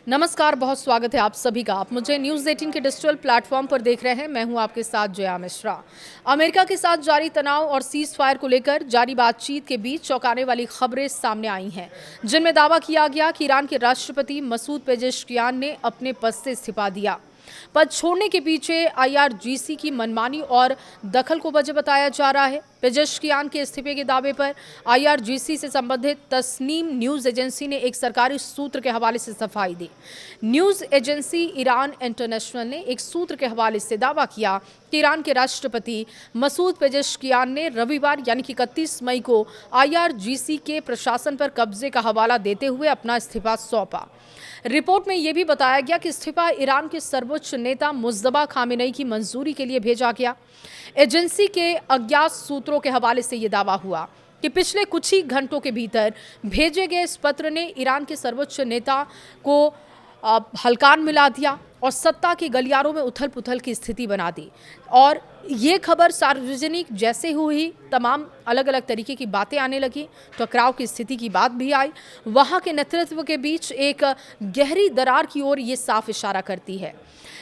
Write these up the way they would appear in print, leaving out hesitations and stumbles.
नमस्कार, बहुत स्वागत है आप सभी का। आप मुझे न्यूज़ 18 के डिजिटल प्लेटफॉर्म पर देख रहे हैं। मैं हूं आपके साथ जया मिश्रा। अमेरिका के साथ जारी तनाव और सीज फायर को लेकर जारी बातचीत के बीच चौंकाने वाली खबरें सामने आई हैं, जिनमें दावा किया गया कि ईरान के राष्ट्रपति मसूद पेजेश्कियान ने अपने पद से इस्तीफा दिया। पद छोड़ने के पीछे आईआरजीसी की मनमानी और दखल को वजह बताया जा रहा है। पेजेश्कियान के इस्तीफे के दावे पर आईआरजीसी से संबंधित तस्नीम न्यूज एजेंसी ने एक सरकारी सूत्र के हवाले से सफाई दी। न्यूज एजेंसी ईरान इंटरनेशनल ने एक सूत्र के हवाले से दावा किया कि ईरान के राष्ट्रपति मसूद पेजेश्कियान ने रविवार यानी कि 31 मई को आईआरजीसी के प्रशासन पर कब्जे का हवाला देते हुए अपना इस्तीफा सौंपा। रिपोर्ट में यह भी बताया गया कि इस्तीफा ईरान के सर्वोच्च नेता मुज्तबा खामेनेई की मंजूरी के लिए भेजा गया। एजेंसी के अज्ञात सूत्रों के हवाले से यह दावा हुआ कि पिछले कुछ ही घंटों के भीतर भेजे गए इस पत्र ने ईरान के सर्वोच्च नेता को हलकान मिला दिया और सत्ता के गलियारों में उथल पुथल की स्थिति बना दी। और ये खबर सार्वजनिक जैसे हुई, तमाम अलग अलग तरीके की बातें आने लगी, टकराव की स्थिति की बात भी आई। वहाँ के नेतृत्व के बीच एक गहरी दरार की ओर ये साफ इशारा करती है।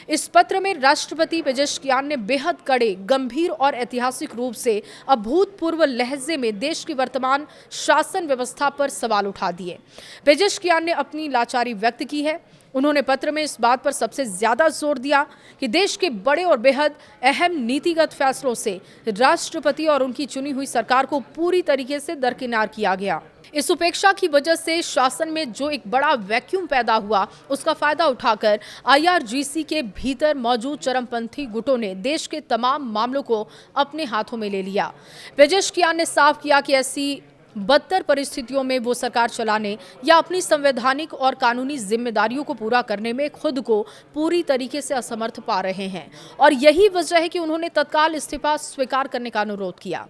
इस पत्र में राष्ट्रपति पेजेश्कियान ने बेहद कड़े, गंभीर और ऐतिहासिक रूप से अभूतपूर्व लहजे में देश की वर्तमान शासन व्यवस्था पर सवाल उठा दिए। पेजेश्कियान ने अपनी लाचारी व्यक्त की है। उन्होंने पत्र में इस बात पर सबसे ज्यादा जोर दिया कि देश के बड़े और बेहद अहम नीतिगत फैसलों से राष्ट्रपति और उनकी चुनी हुई सरकार को पूरी तरीके से दरकिनार किया गया। इस उपेक्षा की वजह से शासन में जो एक बड़ा वैक्यूम पैदा हुआ, उसका फायदा उठाकर आईआरजीसी के भीतर मौजूद चरमपंथी गुटों ने देश के तमाम मामलों को अपने हाथों में ले लिया। पेजेश्कियान ने साफ किया कि ऐसी बदतर परिस्थितियों में वो सरकार चलाने या अपनी संवैधानिक और कानूनी जिम्मेदारियों को पूरा करने में खुद को पूरी तरीके से असमर्थ पा रहे हैं और यही वजह है कि उन्होंने तत्काल इस्तीफा स्वीकार करने का अनुरोध किया।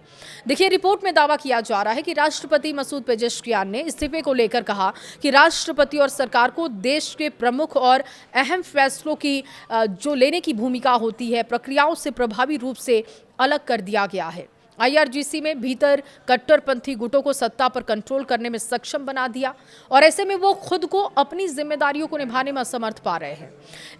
देखिए, रिपोर्ट में दावा किया जा रहा है कि राष्ट्रपति मसूद पेजेश्कियान ने इस्तीफे को लेकर कहा कि राष्ट्रपति और सरकार को देश के प्रमुख और अहम फैसलों की जो लेने की भूमिका होती है, प्रक्रियाओं से प्रभावी रूप से अलग कर दिया गया है। आईआरजीसी में भीतर कट्टरपंथी गुटों को सत्ता पर कंट्रोल करने में सक्षम बना दिया और ऐसे में वो खुद को अपनी जिम्मेदारियों को निभाने में असमर्थ पा रहे हैं।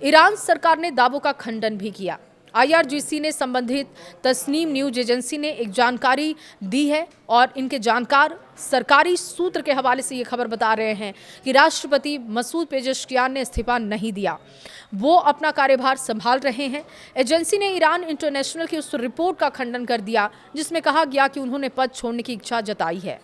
ईरान सरकार ने दावों का खंडन भी किया। आईआरजीसी ने संबंधित तस्नीम न्यूज एजेंसी ने एक जानकारी दी है और इनके जानकार सरकारी सूत्र के हवाले से ये खबर बता रहे हैं कि राष्ट्रपति मसूद पेजेश्कियान ने इस्तीफा नहीं दिया, वो अपना कार्यभार संभाल रहे हैं। एजेंसी ने ईरान इंटरनेशनल की उस रिपोर्ट का खंडन कर दिया जिसमें कहा गया कि उन्होंने पद छोड़ने की इच्छा जताई है।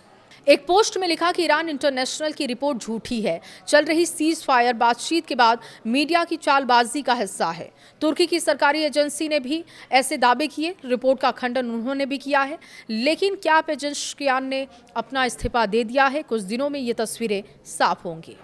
एक पोस्ट में लिखा कि ईरान इंटरनेशनल की रिपोर्ट झूठी है, चल रही सीज फायर बातचीत के बाद मीडिया की चालबाजी का हिस्सा है। तुर्की की सरकारी एजेंसी ने भी ऐसे दावे किए, रिपोर्ट का खंडन उन्होंने भी किया है। लेकिन क्या पेजेश्कियान ने अपना इस्तीफा दे दिया है? कुछ दिनों में ये तस्वीरें साफ होंगी।